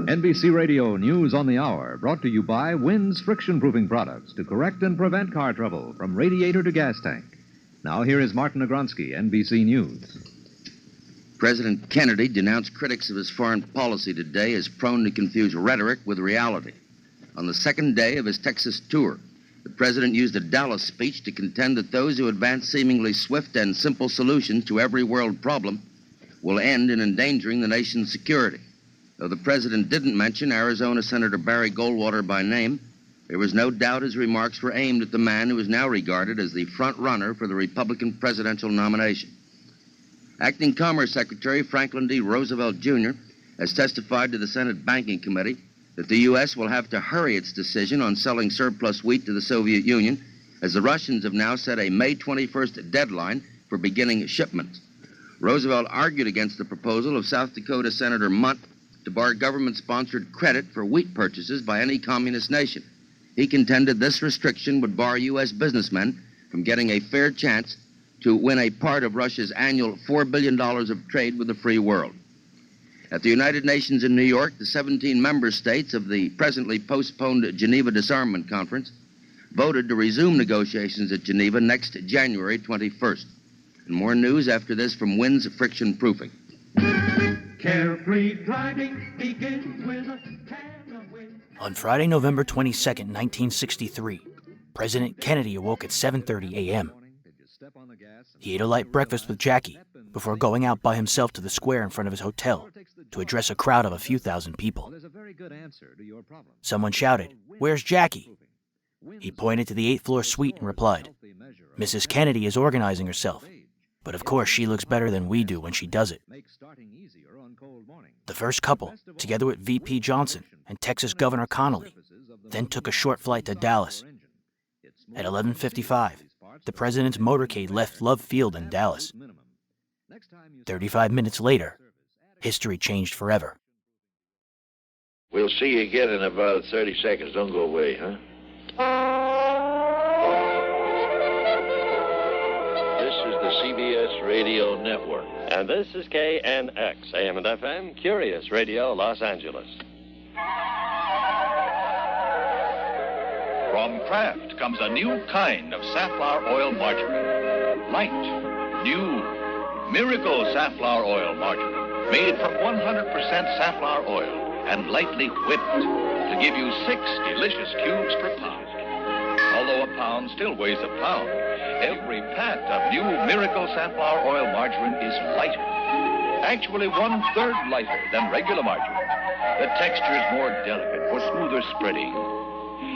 NBC Radio News on the Hour, brought to you by Wynn's friction-proofing products to correct and prevent car trouble from radiator to gas tank. Now here is Martin Agronsky, NBC News. President Kennedy denounced critics of his foreign policy today as prone to confuse rhetoric with reality. On the second day of his Texas tour, the president used a Dallas speech to contend that those who advance seemingly swift and simple solutions to every world problem will end in endangering the nation's security. Though the president didn't mention Arizona Senator Barry Goldwater by name, there was no doubt his remarks were aimed at the man who is now regarded as the front runner for the Republican presidential nomination. Acting Commerce Secretary Franklin D. Roosevelt, Jr. has testified to the Senate Banking Committee that the U.S. will have to hurry its decision on selling surplus wheat to the Soviet Union, as the Russians have now set a May 21st deadline for beginning shipments. Roosevelt argued against the proposal of South Dakota Senator Munt to bar government-sponsored credit for wheat purchases by any communist nation. He contended this restriction would bar U.S. businessmen from getting a fair chance to win a part of Russia's annual $4 billion of trade with the free world. At the United Nations in New York, the 17 member states of the presently postponed Geneva Disarmament Conference voted to resume negotiations at Geneva next January 21st. And more news after this from Wynn's Friction Proofing. Carefree driving begins with a can of wind. On Friday, November 22nd, 1963, President Kennedy awoke at 7:30 a.m. He ate a light breakfast with Jackie before going out by himself to the square in front of his hotel to address a crowd of a few thousand people. Someone shouted, "Where's Jackie?" He pointed to the 8th floor suite and replied, "Mrs. Kennedy is organizing herself, but of course she looks better than we do when she does it." The first couple, together with VP Johnson and Texas Governor Connaly, then took a short flight to Dallas. At 11:55, the president's motorcade left Love Field in Dallas. 35 minutes later, history changed forever. We'll see you again in about 30 seconds. Don't go away, huh? This is the CBS Radio Network. And this is KNX, AM and FM, Curious Radio, Los Angeles. From Kraft comes a new kind of safflower oil margarine. Light, new, miracle safflower oil margarine, made from 100% safflower oil and lightly whipped to give you 6 delicious cubes per pound. Although a pound still weighs a pound, every pat of new miracle safflower oil margarine is lighter. Actually 1/3 lighter than regular margarine. The texture is more delicate for smoother spreading.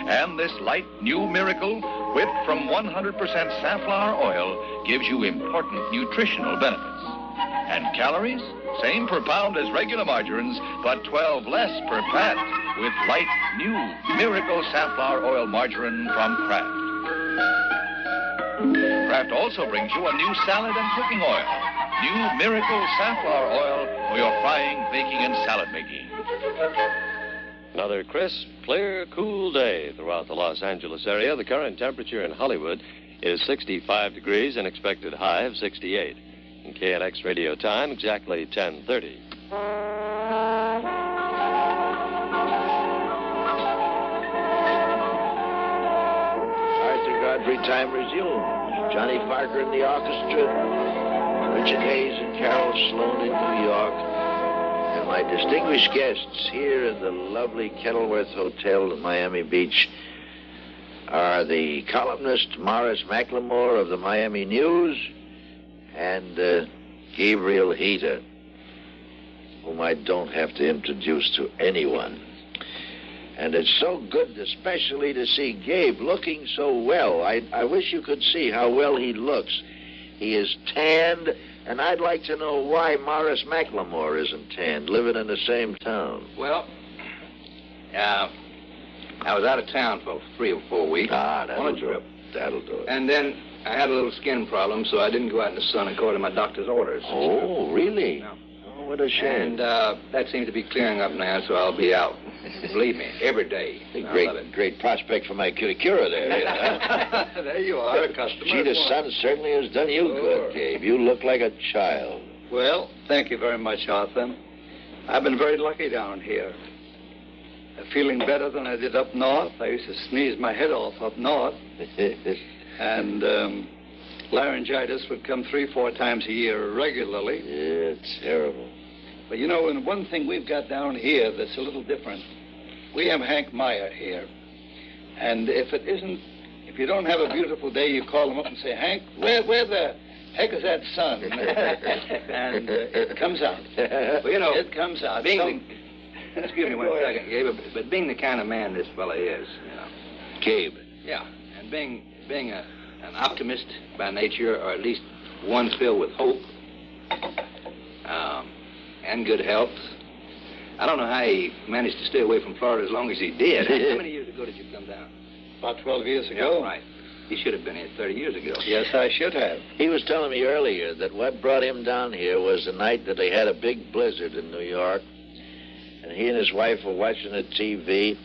And this light new miracle, whipped from 100% safflower oil, gives you important nutritional benefits. And calories? Same per pound as regular margarines, but 12 less per pat with light new miracle safflower oil margarine from Kraft. Kraft also brings you a new salad and cooking oil. New miracle safflower oil for your frying, baking, and salad making. Another crisp, clear, cool day throughout the Los Angeles area. The current temperature in Hollywood is 65 degrees and expected high of 68. In KNX Radio Time, exactly 10:30. Arthur Godfrey Time resumes. Johnny Parker in the orchestra, Richard Hayes and Carol Sloan in New York, and my distinguished guests here in the lovely Kenilworth Hotel in Miami Beach are the columnist Morris McLemore of the Miami News and Gabriel Heater, whom I don't have to introduce to anyone. And it's so good, especially to see Gabe looking so well. I wish you could see how well he looks. He is tanned, and I'd like to know why Morris McLemore isn't tanned, living in the same town. Well, I was out of town for 3 or 4 weeks. That'll do it. That'll do it. And then I had a little skin problem, so I didn't go out in the sun according to my doctor's orders. Oh, really? No. Oh, what a shame. And that seems to be clearing up now, so I'll be out. Believe me, every day. I love it. Great prospect for my cure there. Huh? There you are, a customer. Gee, the sun certainly has done you good, Gabe. You look like a child. Well, thank you very much, Arthur. I've been very lucky down here. feeling better than I did up north. I used to sneeze my head off up north. And laryngitis would come 3-4 times a year regularly. Yeah, it's terrible. But you know, and one thing we've got down here that's a little different. We have Hank Meyer here. And if you don't have a beautiful day, you call him up and say, Hank, where the heck is that sun? And it comes out. Well, you know, it comes out. Excuse me one second, Gabe, but being the kind of man this fella is, you know. Gabe. Yeah, and being an optimist by nature, or at least one filled with hope and good health. I don't know how he managed to stay away from Florida as long as he did. How many years ago did you come down? About 12 years ago. Yeah, right. He should have been here 30 years ago. Yes, I should have. He was telling me earlier that what brought him down here was the night that they had a big blizzard in New York. And he and his wife were watching the TV,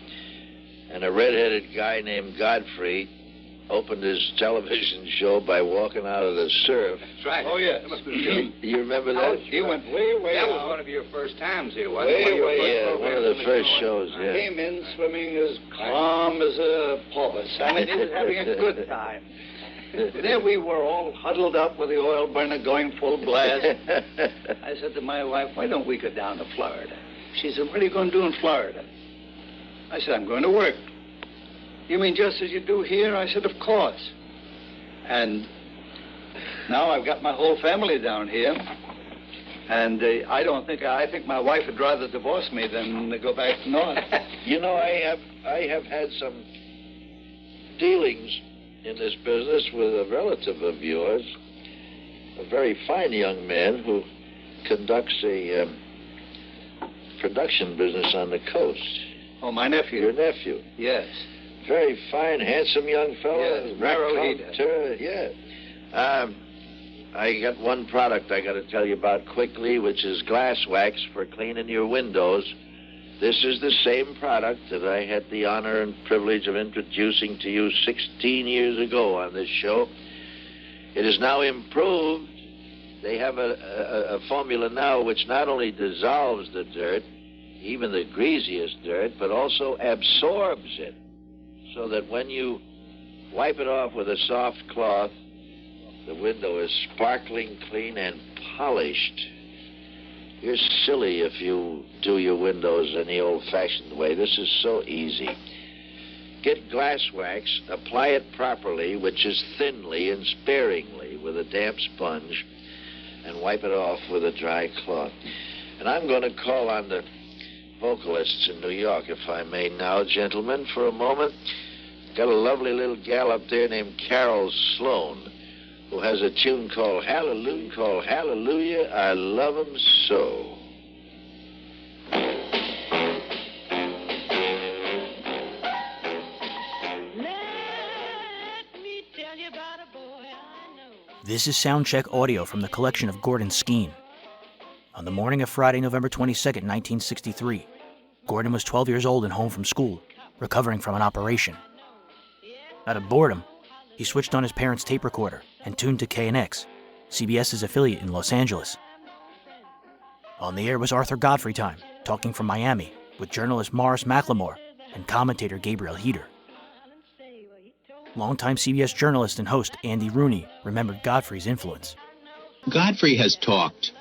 and a red-headed guy named Godfrey opened his television show by walking out of the surf. That's right. Oh, yes. You remember that? He went way That out. was one of your first times here, wasn't it? Yeah, one of the first shows, yeah. Came in swimming as calm as a porpoise. I mean, he was having a good time. There we were all huddled up with the oil burner going full blast. I said to my wife, why don't we go down to Florida? She said, what are you going to do in Florida? I said, I'm going to work. You mean just as you do here? I said, of course. And now I've got my whole family down here. And I think my wife would rather divorce me than go back north. You know, I have had some dealings in this business with a relative of yours, a very fine young man who conducts a production business on the coast. Oh, my nephew. Your nephew. Yes. Very fine, handsome young fellow. Yes, Gabriel Heater. Yeah. I got one product I got to tell you about quickly, which is glass wax for cleaning your windows. This is the same product that I had the honor and privilege of introducing to you 16 years ago on this show. It is now improved. They have a formula now which not only dissolves the dirt, even the greasiest dirt, but also absorbs it, so that when you wipe it off with a soft cloth, the window is sparkling clean and polished. You're silly if you do your windows in the old-fashioned way. This is so easy. Get glass wax, apply it properly, which is thinly and sparingly with a damp sponge, and wipe it off with a dry cloth. And I'm going to call on the vocalists in New York, if I may now, gentlemen, for a moment. Got a lovely little gal up there named Carol Sloan, who has a tune called Hallelujah, I Love 'Em So. This is Soundcheck audio from the collection of Gordon Skeen. On the morning of Friday, November 22nd, 1963, Gordon was 12 years old and home from school, recovering from an operation. Out of boredom, he switched on his parents' tape recorder and tuned to KNX, CBS's affiliate in Los Angeles. On the air was Arthur Godfrey Time, talking from Miami with journalist Morris McLemore and commentator Gabriel Heater. Longtime CBS journalist and host Andy Rooney remembered Godfrey's influence. Godfrey has talked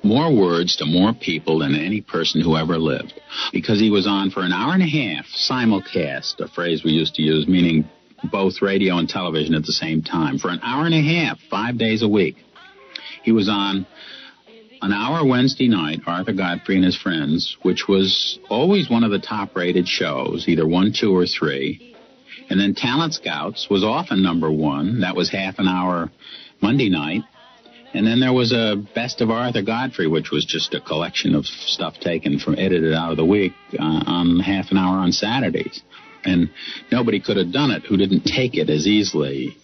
more words to more people than any person who ever lived, because he was on for an hour and a half, simulcast, a phrase we used to use, meaning both radio and television at the same time, for an hour and a half, 5 days a week. He was on an hour Wednesday night, Arthur Godfrey and his Friends, which was always one of the top-rated shows, either 1, 2, or 3. And then Talent Scouts was often number 1. That was half an hour Monday night. And then there was a Best of Arthur Godfrey, which was just a collection of stuff edited out of the week on half an hour on Saturdays. And nobody could have done it who didn't take it as easily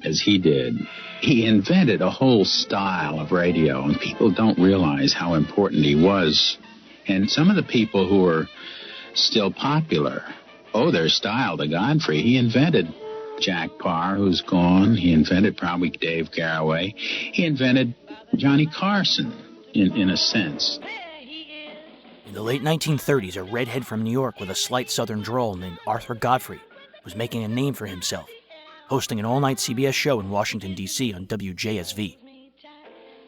as he did. He invented a whole style of radio, and people don't realize how important he was. And some of the people who are still popular owe their style to Godfrey. He invented Jack Parr, who's gone. He invented probably Dave Garroway. He invented Johnny Carson, in a sense. In the late 1930s, a redhead from New York with a slight southern drawl named Arthur Godfrey was making a name for himself, hosting an all-night CBS show in Washington, D.C. on WJSV.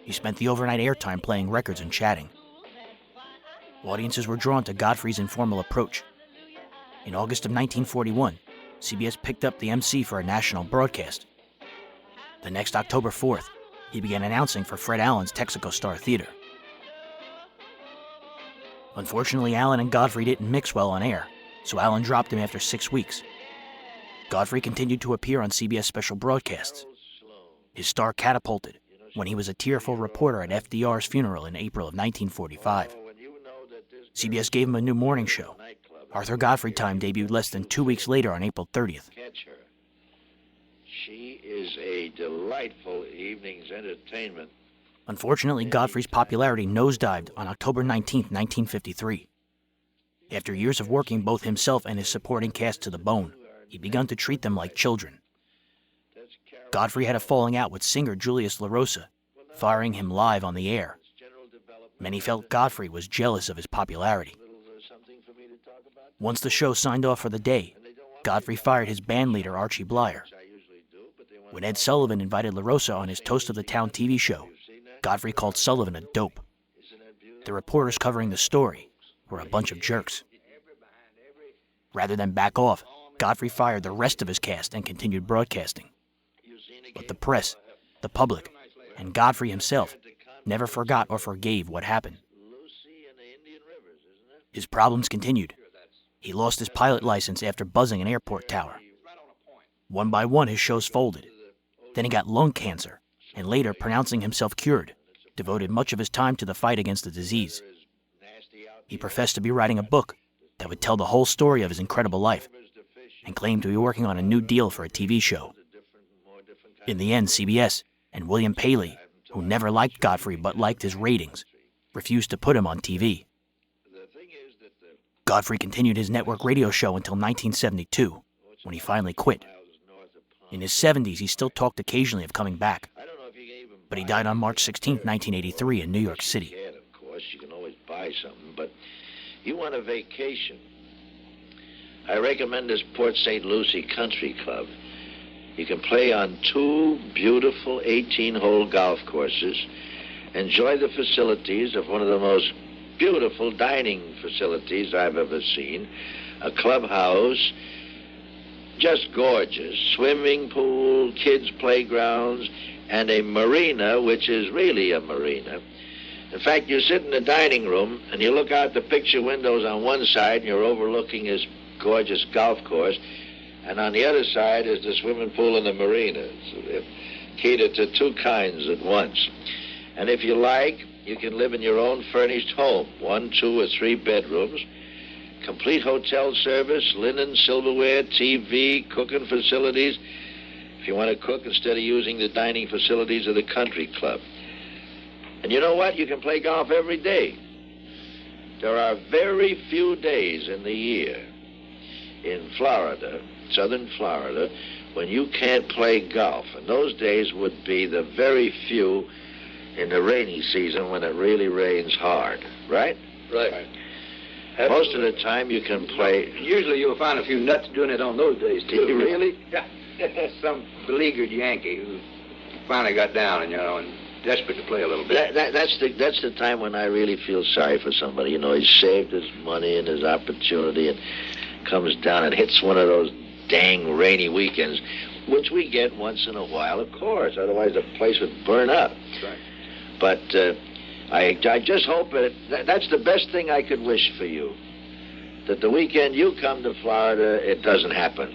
He spent the overnight airtime playing records and chatting. Audiences were drawn to Godfrey's informal approach. In August of 1941, CBS picked up the MC for a national broadcast. The next October 4th, he began announcing for Fred Allen's Texaco Star Theater. Unfortunately, Allen and Godfrey didn't mix well on air, so Allen dropped him after 6 weeks. Godfrey continued to appear on CBS special broadcasts. His star catapulted when he was a tearful reporter at FDR's funeral in April of 1945. CBS gave him a new morning show. Arthur Godfrey Time debuted less than 2 weeks later on April 30th. Catch her. She is a delightful evening's entertainment. Unfortunately, Godfrey's popularity nosedived on October 19, 1953. After years of working both himself and his supporting cast to the bone, he began to treat them like children. Godfrey had a falling out with singer Julius LaRosa, firing him live on the air. Many felt Godfrey was jealous of his popularity. Once the show signed off for the day, Godfrey fired his band leader Archie Blyer. When Ed Sullivan invited LaRosa on his Toast of the Town TV show, Godfrey called Sullivan a dope. The reporters covering the story were a bunch of jerks. Rather than back off, Godfrey fired the rest of his cast and continued broadcasting. But the press, the public, and Godfrey himself never forgot or forgave what happened. His problems continued. He lost his pilot license after buzzing an airport tower. One by one, his shows folded. Then he got lung cancer, and later, pronouncing himself cured, devoted much of his time to the fight against the disease. He professed to be writing a book that would tell the whole story of his incredible life, and claimed to be working on a new deal for a TV show. In the end, CBS and William Paley, who never liked Godfrey but liked his ratings, refused to put him on TV. Godfrey continued his network radio show until 1972, when he finally quit. In his 70s, he still talked occasionally of coming back, but he died on March 16, 1983 in New York City. Of course, you can always buy something, but you want a vacation. I recommend this Port St. Lucie Country Club. You can play on 2 beautiful 18-hole golf courses, enjoy the facilities of one of the most beautiful dining facilities I've ever seen, a clubhouse, just gorgeous, swimming pool, kids' playgrounds, and a marina, which is really a marina. In fact, you sit in the dining room and you look out the picture windows on one side and you're overlooking this gorgeous golf course, and on the other side is the swimming pool and the marina. So they're catered to 2 kinds at once. And if you like, you can live in your own furnished home, 1, 2, or 3 bedrooms, complete hotel service, linen, silverware, TV, cooking facilities, if you want to cook instead of using the dining facilities of the country club. And you know what? You can play golf every day. There are very few days in the year in Florida, southern Florida, when you can't play golf. And those days would be the very few in the rainy season when it really rains hard, right? Right. Most of the time you can play. Usually you'll find a few nuts doing it on those days, too. Really? Yeah. Some beleaguered Yankee who finally got down and, and desperate to play a little bit. That's the time when I really feel sorry for somebody. He's saved his money and his opportunity and comes down and hits one of those dang rainy weekends, which we get once in a while, of course. Otherwise the place would burn up. That's right. But I just hope that's the best thing I could wish for you, that the weekend you come to Florida, it doesn't happen.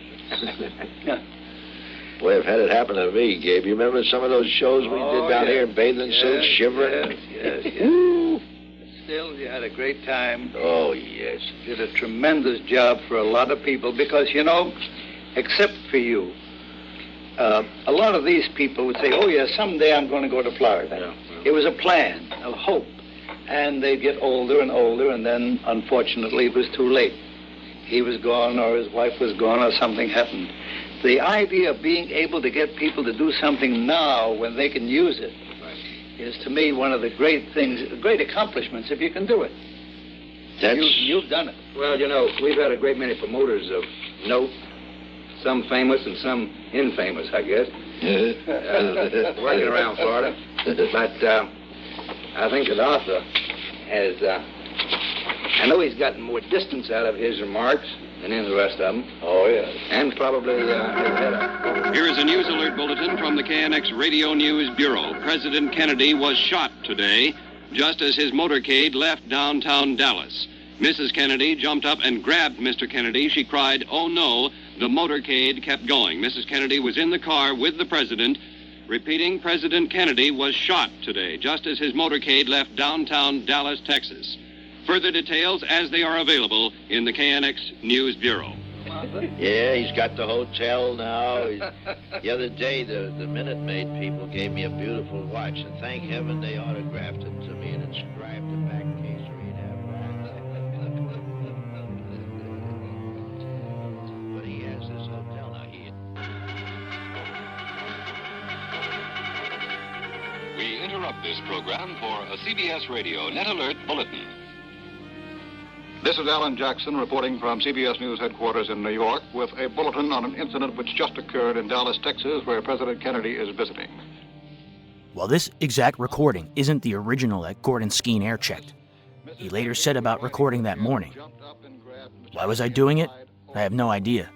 Boy, I've had it happen to me, Gabe. You remember some of those shows we did down here in bathing suits, shivering? Yes. Still, you had a great time. Oh, yes. Did a tremendous job for a lot of people because, except for you, a lot of these people would say, oh, yeah, someday I'm going to go to Florida. Yeah. It was a plan, a hope. And they'd get older and older, and then, unfortunately, it was too late. He was gone, or his wife was gone, or something happened. The idea of being able to get people to do something now when they can use it is, to me, one of the great things, great accomplishments, if you can do it. You've done it. Well, you know, we've had a great many promoters of note, some famous and some infamous, I guess, working around Florida. But I think that Arthur has, I know he's gotten more distance out of his remarks than any of the rest of them. Oh, yeah. And probably has had a... Here is a news alert bulletin from the KNX Radio News Bureau. President Kennedy was shot today, just as his motorcade left downtown Dallas. Mrs. Kennedy jumped up and grabbed Mr. Kennedy. She cried, "Oh, no." The motorcade kept going. Mrs. Kennedy was in the car with the president. Repeating, President Kennedy was shot today, just as his motorcade left downtown Dallas, Texas. Further details as they are available in the KNX News Bureau. Yeah, he's got the hotel now. The other day, the Minute Maid people gave me a beautiful watch, and thank heaven they autographed it to me and inscribed the back case where he'd have But he has this hotel now. We interrupt this program for a CBS Radio Net Alert Bulletin. This is Alan Jackson reporting from CBS News headquarters in New York with a bulletin on an incident which just occurred in Dallas, Texas, where President Kennedy is visiting. While this exact recording isn't the original that Gordon Skeen air-checked, he later said about recording that morning, "Why was I doing it? I have no idea.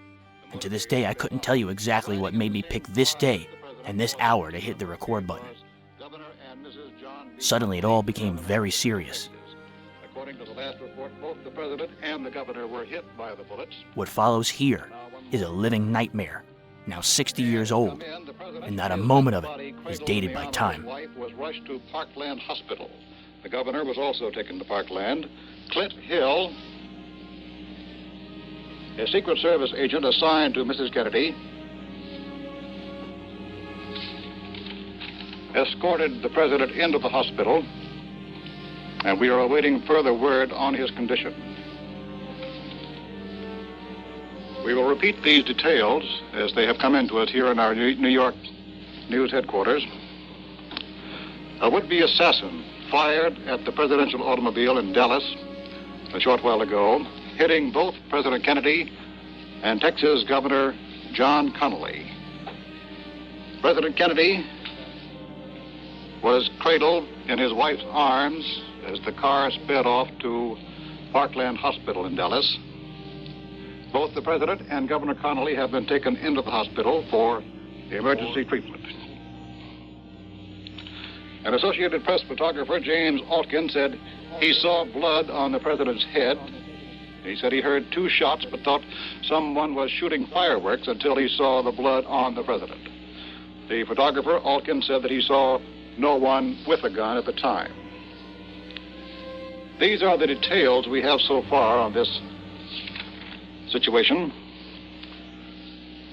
And to this day, I couldn't tell you exactly what made me pick this day and this hour to hit the record button." Suddenly, it all became very serious. According to the last report, both the president and the governor were hit by the bullets. What follows here is a living nightmare, now 60 years old, and not a moment of it is dated by time. His wife was rushed to Parkland Hospital. The governor was also taken to Parkland. Clint Hill, a Secret Service agent assigned to Mrs. Kennedy, escorted the president into the hospital, and we are awaiting further word on his condition. We will repeat these details as they have come into us here in our New York News headquarters. A would-be assassin fired at the presidential automobile in Dallas a short while ago, hitting both President Kennedy and Texas Governor John Connaly. President Kennedy was cradled in his wife's arms as the car sped off to Parkland Hospital in Dallas. Both the president and Governor Connaly have been taken into the hospital for emergency treatment. An Associated Press photographer, James Altkin, said he saw blood on the president's head. He said he heard 2 shots but thought someone was shooting fireworks until he saw the blood on the president. The photographer, Altkin, said that he saw no one with a gun at the time. These are the details we have so far on this situation.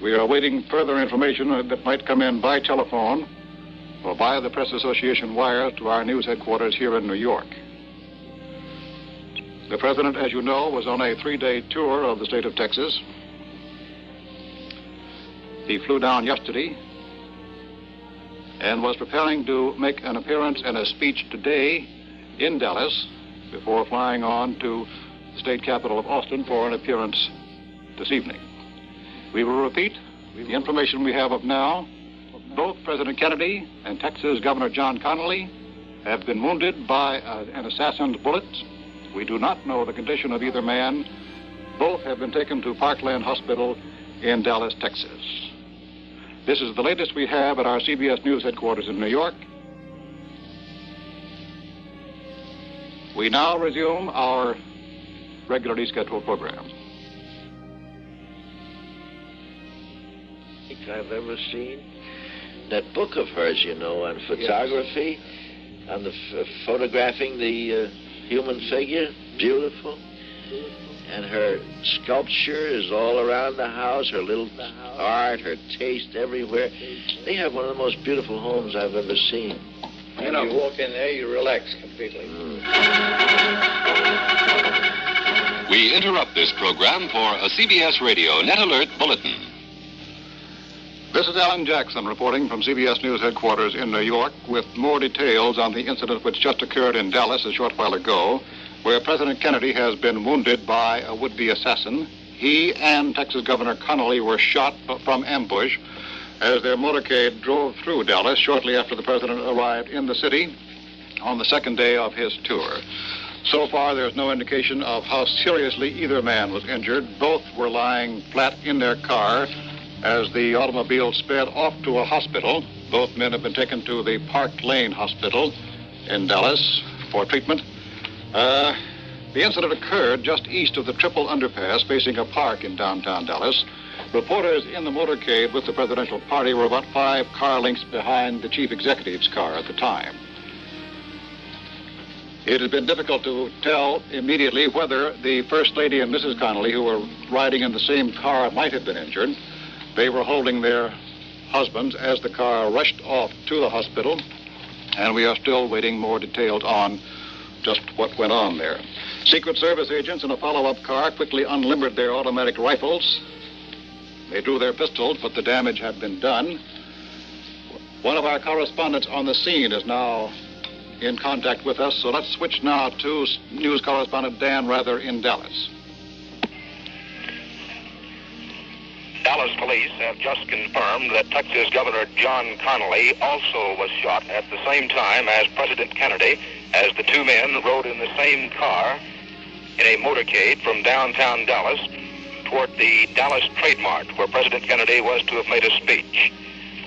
We are awaiting further information that might come in by telephone or by the Press Association wire to our news headquarters here in New York. The president, as you know, was on a 3-day tour of the state of Texas. He flew down yesterday and was preparing to make an appearance and a speech today in Dallas before flying on to the state capital of Austin for an appearance this evening. We will repeat the information we have of now. Both President Kennedy and Texas Governor John Connaly have been wounded by an assassin's bullet. We do not know the condition of either man. Both have been taken to Parkland Hospital in Dallas, Texas. This is the latest we have at our CBS News headquarters in New York. We now resume our regularly scheduled program. I've ever seen that book of hers, you know, on photography, on the photographing the human figure. Beautiful. And her sculpture is all around the house, her little art, her taste everywhere. They have one of the most beautiful homes I've ever seen. You know, you walk in there, you relax completely. We interrupt this program for a CBS Radio Net Alert Bulletin. This is Alan Jackson reporting from CBS News headquarters in New York with more details on the incident which just occurred in Dallas a short while ago, where President Kennedy has been wounded by a would-be assassin. He and Texas Governor Connaly were shot from ambush as their motorcade drove through Dallas shortly after the president arrived in the city on the second day of his tour. So far, there's no indication of how seriously either man was injured. Both were lying flat in their car as the automobile sped off to a hospital. Both men have been taken to the Park Lane Hospital in Dallas for treatment. The incident occurred just east of the triple underpass facing a park in downtown Dallas. Reporters in the motorcade with the presidential party were about 5 car lengths behind the chief executive's car at the time. It has been difficult to tell immediately whether the First Lady and Mrs. Connaly, who were riding in the same car, might have been injured. They were holding their husbands as the car rushed off to the hospital, and we are still waiting more details on just what went on there. Secret Service agents in a follow-up car quickly unlimbered their automatic rifles. They drew their pistols, but the damage had been done. One of our correspondents on the scene is now in contact with us, so let's switch now to news correspondent Dan Rather in Dallas. Dallas police have just confirmed that Texas Governor John Connaly also was shot at the same time as President Kennedy, as the two men rode in the same car in a motorcade from downtown Dallas toward the Dallas Trade Mart, where President Kennedy was to have made a speech.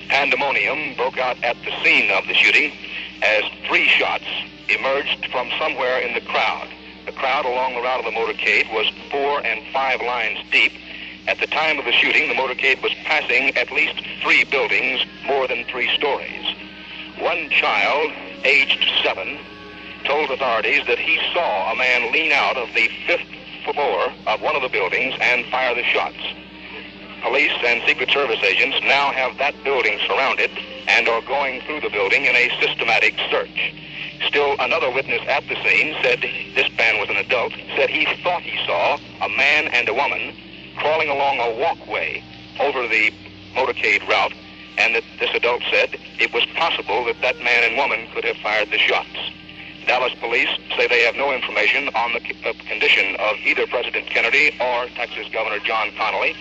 Pandemonium broke out at the scene of the shooting as 3 shots emerged from somewhere in the crowd. The crowd along the route of the motorcade was 4 and 5 lines deep. At the time of the shooting, the motorcade was passing at least 3 buildings, more than 3 stories. One child, aged 7, told authorities that he saw a man lean out of the 5th floor of one of the buildings and fire the shots. Police and Secret Service agents now have that building surrounded and are going through the building in a systematic search. Still, another witness at the scene said, this man was an adult, said he thought he saw a man and a woman crawling along a walkway over the motorcade route, and that this adult said it was possible that that man and woman could have fired the shots. Dallas police say they have no information on the condition of either President Kennedy or Texas Governor John Connaly.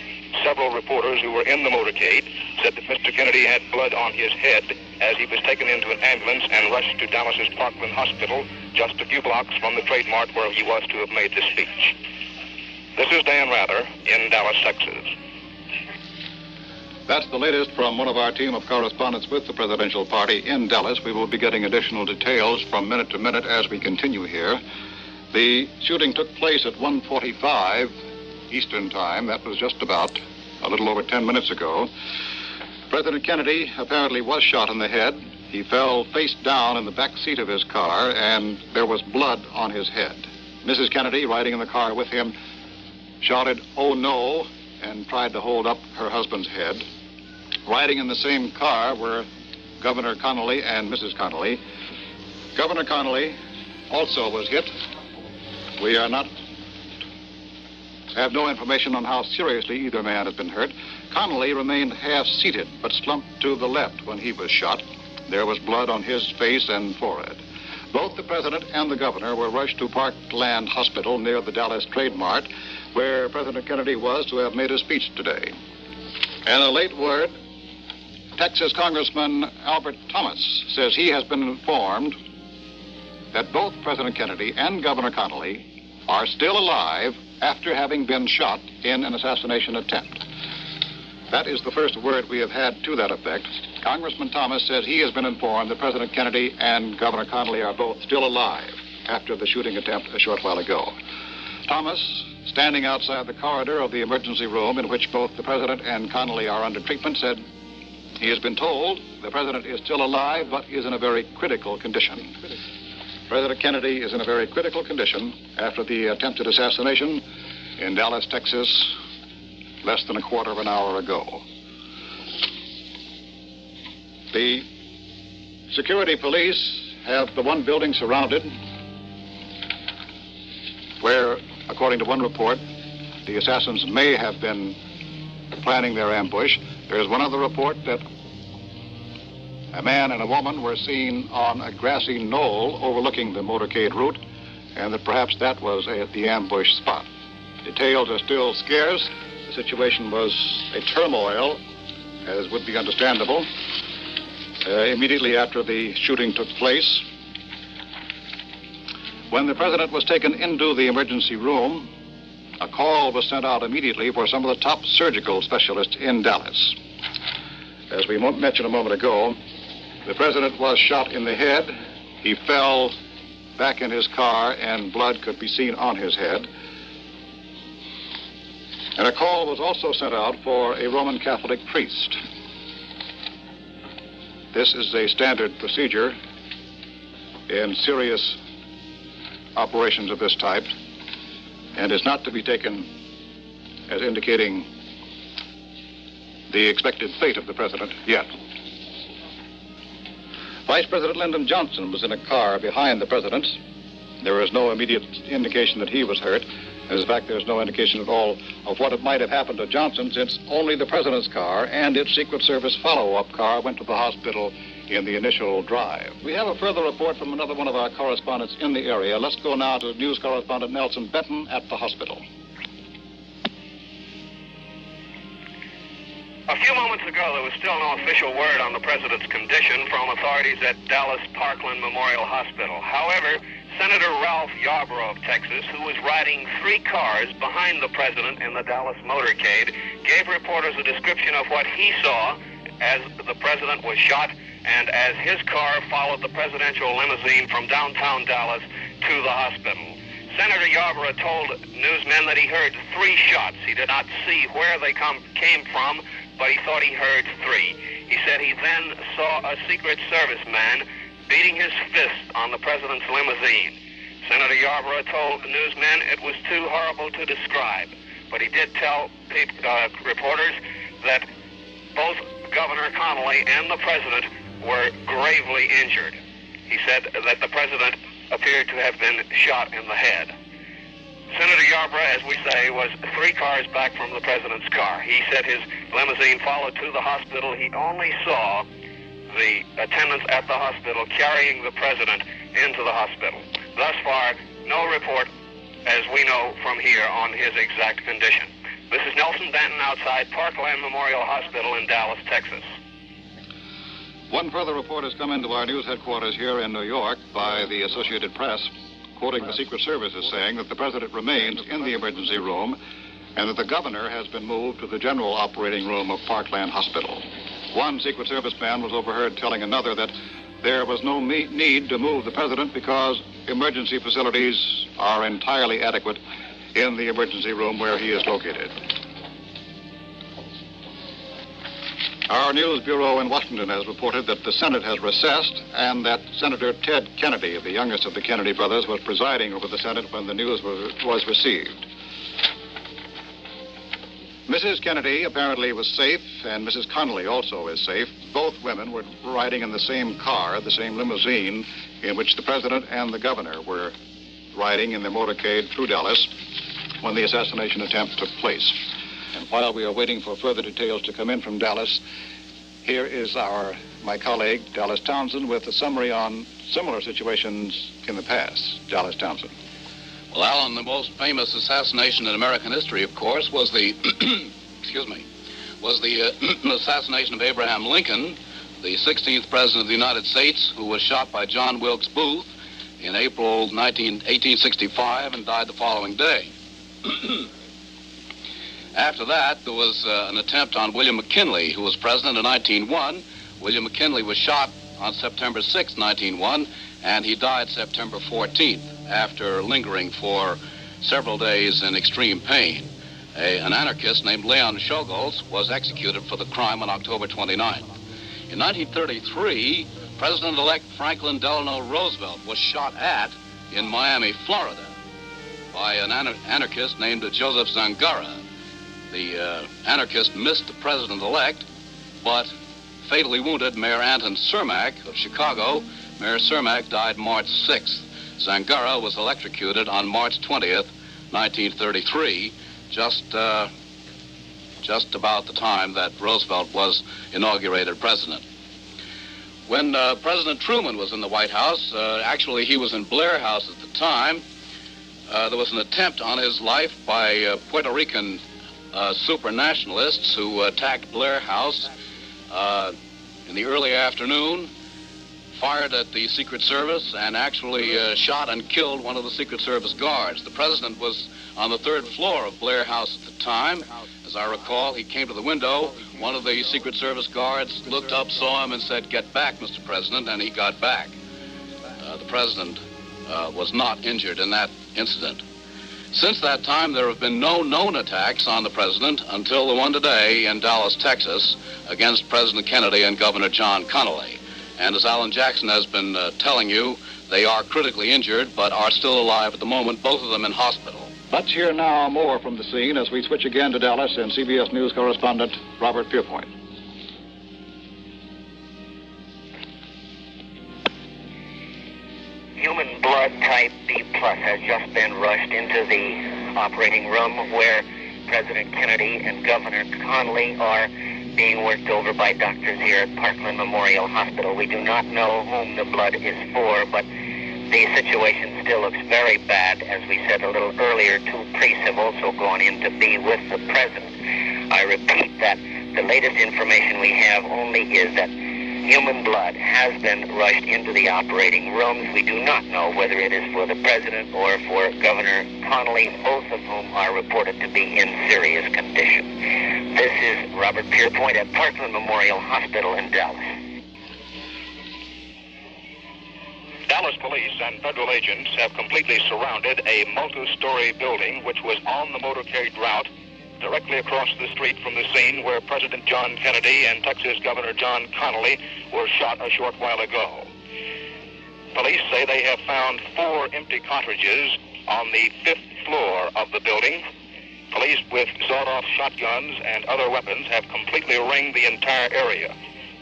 Several reporters who were in the motorcade said that Mr. Kennedy had blood on his head as he was taken into an ambulance and rushed to Dallas's Parkland Hospital, just a few blocks from the Trade Mart where he was to have made the speech. This is Dan Rather in Dallas, Texas. That's the latest from one of our team of correspondents with the presidential party in Dallas. We will be getting additional details from minute to minute as we continue here. The shooting took place at 1:45 Eastern Time. That was just about a little over 10 minutes ago. President Kennedy apparently was shot in the head. He fell face down in the back seat of his car, and there was blood on his head. Mrs. Kennedy, riding in the car with him, shouted, "Oh no," and tried to hold up her husband's head. Riding in the same car were Governor Connaly and Mrs. Connaly. Governor Connaly also was hit. We have no information on how seriously either man has been hurt. Connaly remained half-seated, but slumped to the left when he was shot. There was blood on his face and forehead. Both the president and the governor were rushed to Parkland Hospital near the Dallas Trade Mart, where President Kennedy was to have made a speech today. And a late word, Texas Congressman Albert Thomas says he has been informed that both President Kennedy and Governor Connaly are still alive after having been shot in an assassination attempt. That is the first word we have had to that effect. Congressman Thomas says he has been informed that President Kennedy and Governor Connaly are both still alive after the shooting attempt a short while ago. Thomas, standing outside the corridor of the emergency room in which both the president and Connaly are under treatment, said he has been told the president is still alive but is in a very critical condition. President Kennedy is in a very critical condition after the attempted assassination in Dallas, Texas, less than a quarter of an hour ago. The security police have the one building surrounded where, according to one report, the assassins may have been planning their ambush. There is one other report that a man and a woman were seen on a grassy knoll overlooking the motorcade route and that perhaps that was the ambush spot. Details are still scarce. The situation was a turmoil, as would be understandable, immediately after the shooting took place. When the president was taken into the emergency room, a call was sent out immediately for some of the top surgical specialists in Dallas. As we mentioned a moment ago, the president was shot in the head. He fell back in his car, and blood could be seen on his head. And a call was also sent out for a Roman Catholic priest. This is a standard procedure in serious operations of this type, and is not to be taken as indicating the expected fate of the president yet. Vice President Lyndon Johnson was in a car behind the president. There is no immediate indication that he was hurt. In fact, there's no indication at all of what might have happened to Johnson, since only the president's car and its Secret Service follow-up car went to the hospital in the initial drive. We have a further report from another one of our correspondents in the area. Let's go now to news correspondent Nelson Benton at the hospital. A few moments ago, there was still no official word on the president's condition from authorities at Dallas Parkland Memorial Hospital. However, Senator Ralph Yarborough of Texas, who was riding 3 cars behind the president in the Dallas motorcade, gave reporters a description of what he saw as the president was shot and as his car followed the presidential limousine from downtown Dallas to the hospital. Senator Yarborough told newsmen that he heard 3 shots. He did not see where they came from, but he thought he heard 3. He said he then saw a Secret Service man beating his fist on the president's limousine. Senator Yarborough told newsmen it was too horrible to describe, but he did tell reporters that both Governor Connaly and the president were gravely injured. He said that the president appeared to have been shot in the head. Senator Yarborough, as we say, was 3 cars back from the president's car. He said his limousine followed to the hospital. He only saw the attendants at the hospital carrying the president into the hospital. Thus far, no report, as we know from here, on his exact condition. This is Nelson Benton outside Parkland Memorial Hospital in Dallas, Texas. One further report has come into our news headquarters here in New York by the Associated Press, quoting the Secret Service as saying that the president remains in the emergency room and that the governor has been moved to the general operating room of Parkland Hospital. One Secret Service man was overheard telling another that there was no need to move the president because emergency facilities are entirely adequate in the emergency room where he is located. Our news bureau in Washington has reported that the Senate has recessed and that Senator Ted Kennedy, the youngest of the Kennedy brothers, was presiding over the Senate when the news was received. Mrs. Kennedy apparently was safe, and Mrs. Connaly also is safe. Both women were riding in the same car, the same limousine, in which the president and the governor were riding in the motorcade through Dallas when the assassination attempt took place. And while we are waiting for further details to come in from Dallas, here is my colleague, Dallas Townsend, with a summary on similar situations in the past. Dallas Townsend. Well, Alan, the most famous assassination in American history, of course, was the assassination of Abraham Lincoln, the 16th president of the United States, who was shot by John Wilkes Booth in April 1865 and died the following day. After that, there was an attempt on William McKinley, who was president in 1901. William McKinley was shot on September 6, 1901, and he died September 14th after lingering for several days in extreme pain. An anarchist named Leon Czolgosz was executed for the crime on October 29th. In 1933, President-elect Franklin Delano Roosevelt was shot at in Miami, Florida, by an anarchist named Joseph Zangara. The anarchist missed the president-elect, but fatally wounded Mayor Anton Cermak of Chicago. Mayor Cermak died March 6th. Zangara was electrocuted on March 20th, 1933, just about the time that Roosevelt was inaugurated president. When President Truman was in the White House, actually he was in Blair House at the time, there was an attempt on his life by Puerto Rican super-nationalists who attacked Blair House in the early afternoon, fired at the Secret Service, and actually shot and killed one of the Secret Service guards. The president was on the 3rd floor of Blair House at the time. As I recall, he came to the window. One of the Secret Service guards looked up, saw him, and said, "Get back, Mr. President," and he got back. The president was not injured in that incident. Since that time, there have been no known attacks on the president until the one today in Dallas, Texas, against President Kennedy and Governor John Connaly. And as Alan Jackson has been telling you, they are critically injured, but are still alive at the moment, both of them in hospital. Let's hear now more from the scene as we switch again to Dallas and CBS News correspondent Robert Pierpoint. Human blood type B+ has just been rushed into the operating room where President Kennedy and Governor Connaly are being worked over by doctors here at Parkland Memorial Hospital. We do not know whom the blood is for, but the situation still looks very bad. As we said a little earlier, 2 priests have also gone in to be with the president. I repeat that the latest information we have only is that human blood has been rushed into the operating rooms. We do not know whether it is for the president or for Governor Connaly, both of whom are reported to be in serious condition. This is Robert Pierpoint at Parkland Memorial Hospital in Dallas. Dallas police and federal agents have completely surrounded a multi-story building which was on the motorcade route directly across the street from the scene where President John Kennedy and Texas Governor John Connaly were shot a short while ago. Police say they have found 4 empty cartridges on the 5th floor of the building. Police with sawed-off shotguns and other weapons have completely ringed the entire area.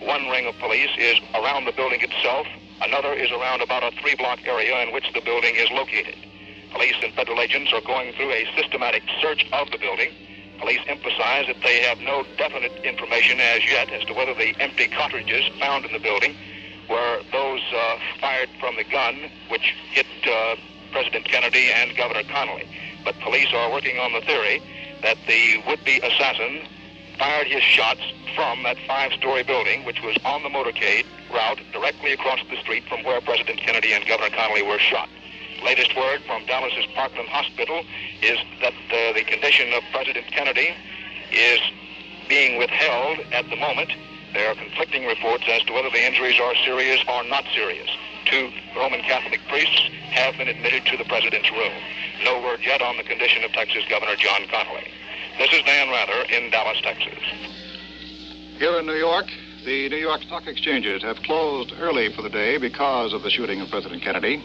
One ring of police is around the building itself. Another is around about a 3-block area in which the building is located. Police and federal agents are going through a systematic search of the building. Police emphasize that they have no definite information as yet as to whether the empty cartridges found in the building were those fired from the gun which hit President Kennedy and Governor Connaly. But police are working on the theory that the would-be assassin fired his shots from that 5-story building which was on the motorcade route directly across the street from where President Kennedy and Governor Connaly were shot. Latest word from Dallas's Parkland Hospital is that the condition of President Kennedy is being withheld at the moment. There are conflicting reports as to whether the injuries are serious or not serious. 2 Roman Catholic priests have been admitted to the president's room. No word yet on the condition of Texas Governor John Connaly. This is Dan Rather in Dallas, Texas. Here in New York, the New York Stock Exchanges have closed early for the day because of the shooting of President Kennedy.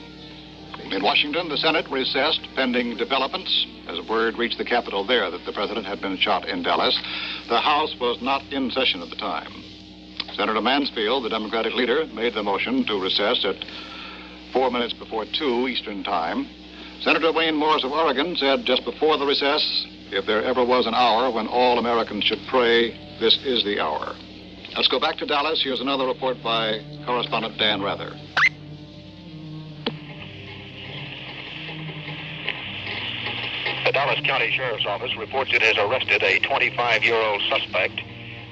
In Washington, the Senate recessed pending developments as word reached the Capitol there that the president had been shot in Dallas. The House was not in session at the time. Senator Mansfield, the Democratic leader, made the motion to recess at 4 minutes before 2 Eastern Time. Senator Wayne Morris of Oregon said just before the recess, if there ever was an hour when all Americans should pray, this is the hour. Let's go back to Dallas. Here's another report by correspondent Dan Rather. The Dallas County Sheriff's Office reports it has arrested a 25-year-old suspect,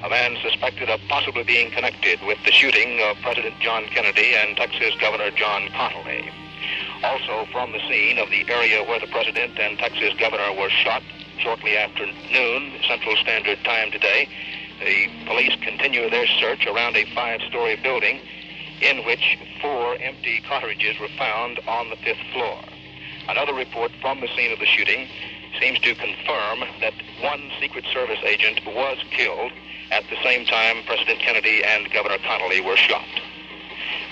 a man suspected of possibly being connected with the shooting of President John Kennedy and Texas Governor John Connaly. Also from the scene of the area where the president and Texas governor were shot shortly after noon, Central Standard Time today, the police continue their search around a 5-story building in which 4 empty cartridges were found on the 5th floor. Another report from the scene of the shooting seems to confirm that 1 Secret Service agent was killed at the same time President Kennedy and Governor Connaly were shot.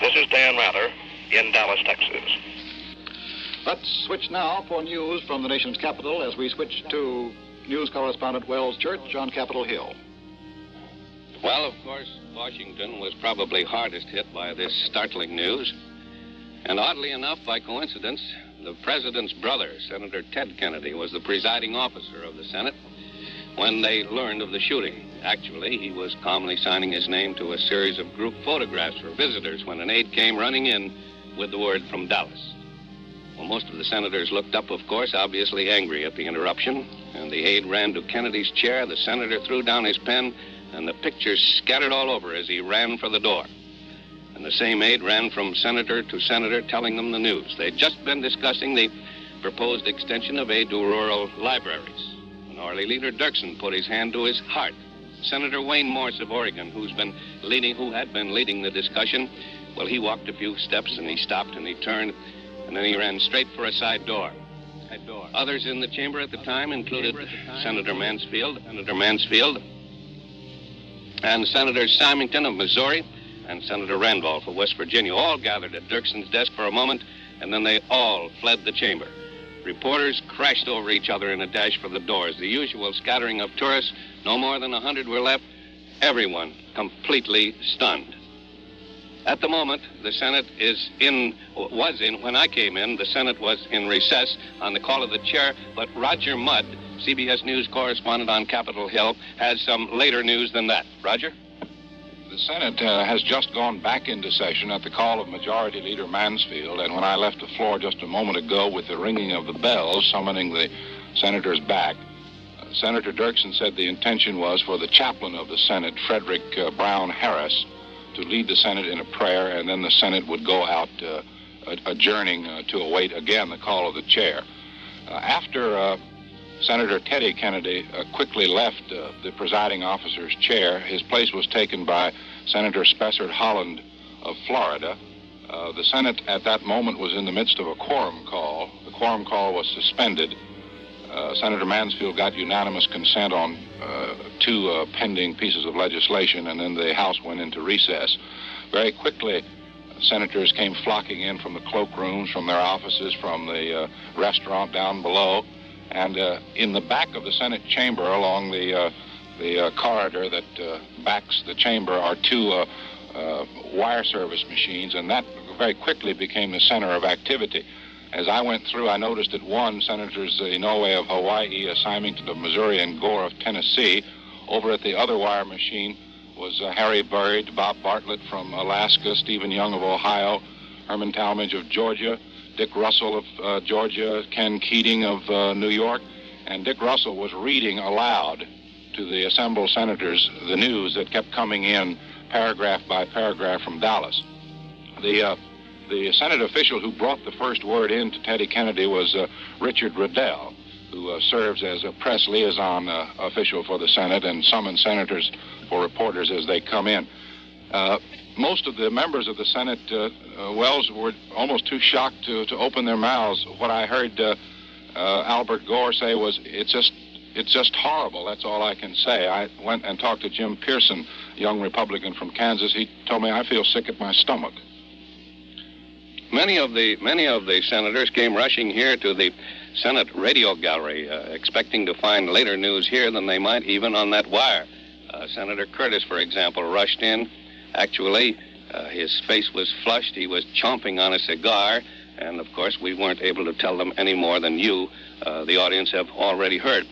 This is Dan Rather in Dallas, Texas. Let's switch now for news from the nation's capital as we switch to news correspondent Wells Church on Capitol Hill. Well, of course, Washington was probably hardest hit by this startling news. And oddly enough, by coincidence, the president's brother, Senator Ted Kennedy, was the presiding officer of the Senate when they learned of the shooting. Actually, he was calmly signing his name to a series of group photographs for visitors when an aide came running in with the word from Dallas. Well, most of the senators looked up, of course, obviously angry at the interruption. And the aide ran to Kennedy's chair. The senator threw down his pen, and the pictures scattered all over as he ran for the door. And the same aide ran from senator to senator telling them the news. They'd just been discussing the proposed extension of aid to rural libraries. Minority Leader Dirksen put his hand to his heart. Senator Wayne Morse of Oregon, who had been leading the discussion, well, he walked a few steps and he stopped and he turned, and then he ran straight for a side door. Others in the chamber at the time included Senator Mansfield, and Senator Symington of Missouri, and Senator Randolph of West Virginia, all gathered at Dirksen's desk for a moment, and then they all fled the chamber. Reporters crashed over each other in a dash for the doors. The usual scattering of tourists, no more than 100 were left, everyone completely stunned. At the moment, the Senate when I came in, the Senate was in recess on the call of the chair, but Roger Mudd, CBS News correspondent on Capitol Hill, has some later news than that. Roger? The Senate has just gone back into session at the call of Majority Leader Mansfield, and when I left the floor just a moment ago with the ringing of the bells summoning the senators back, Senator Dirksen said the intention was for the chaplain of the Senate, Frederick Brown Harris, to lead the Senate in a prayer, and then the Senate would go out adjourning to await again the call of the chair. After Senator Teddy Kennedy quickly left the presiding officer's chair, his place was taken by Senator Spessard Holland of Florida. The Senate at that moment was in the midst of a quorum call. The quorum call was suspended. Senator Mansfield got unanimous consent on two pending pieces of legislation, and then the House went into recess. Very quickly, senators came flocking in from the cloakrooms, from their offices, from the restaurant down below. And in the back of the Senate chamber, along the corridor that backs the chamber, are two wire service machines, and that very quickly became the center of activity. As I went through, I noticed that one, Senators Inoue of Hawaii, Symington of Missouri, and Gore of Tennessee. Over at the other wire machine was Harry Byrd, Bob Bartlett from Alaska, Stephen Young of Ohio, Herman Talmadge of Georgia, Dick Russell of Georgia, Ken Keating of New York, and Dick Russell was reading aloud to the assembled senators the news that kept coming in paragraph by paragraph from Dallas. The Senate official who brought the first word in to Teddy Kennedy was Richard Riddell, who serves as a press liaison official for the Senate and summons senators for reporters as they come in. Most of the members of the Senate, Wells, were almost too shocked to open their mouths. What I heard Albert Gore say was, it's just horrible, that's all I can say. I went and talked to Jim Pearson, a young Republican from Kansas. He told me, I feel sick at my stomach. Many of the senators came rushing here to the Senate radio gallery, expecting to find later news here than they might even on that wire. Senator Curtis, for example, rushed in. Actually, his face was flushed. He was chomping on a cigar, and of course, we weren't able to tell them any more than you, the audience, have already heard.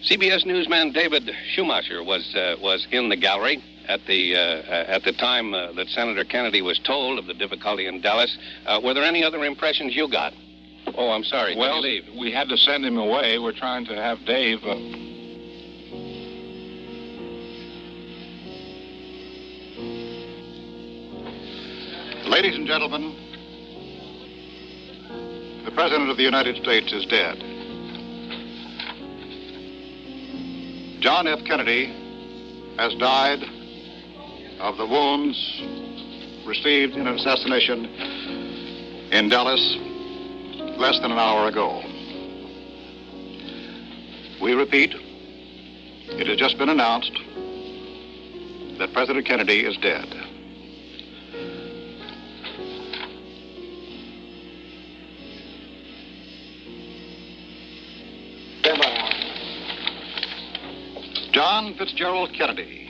CBS newsman David Schumacher was in the gallery at the time that Senator Kennedy was told of the difficulty in Dallas. Were there any other impressions you got? Oh, I'm sorry. Well, did you leave? We had to send him away. We're trying to have Dave. Ladies and gentlemen, the President of the United States is dead. John F. Kennedy has died of the wounds received in an assassination in Dallas less than an hour ago. We repeat, it has just been announced that President Kennedy is dead. John Fitzgerald Kennedy,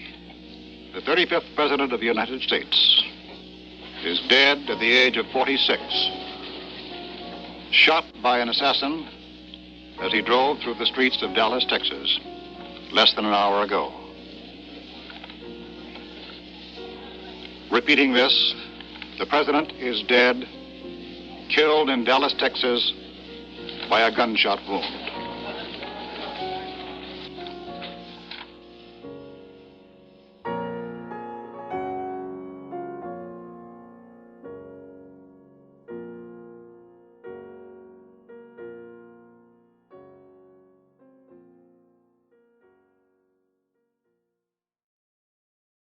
the 35th President of the United States, is dead at the age of 46, shot by an assassin as he drove through the streets of Dallas, Texas, less than an hour ago. Repeating this, the President is dead killed in Dallas, Texas by a gunshot wound.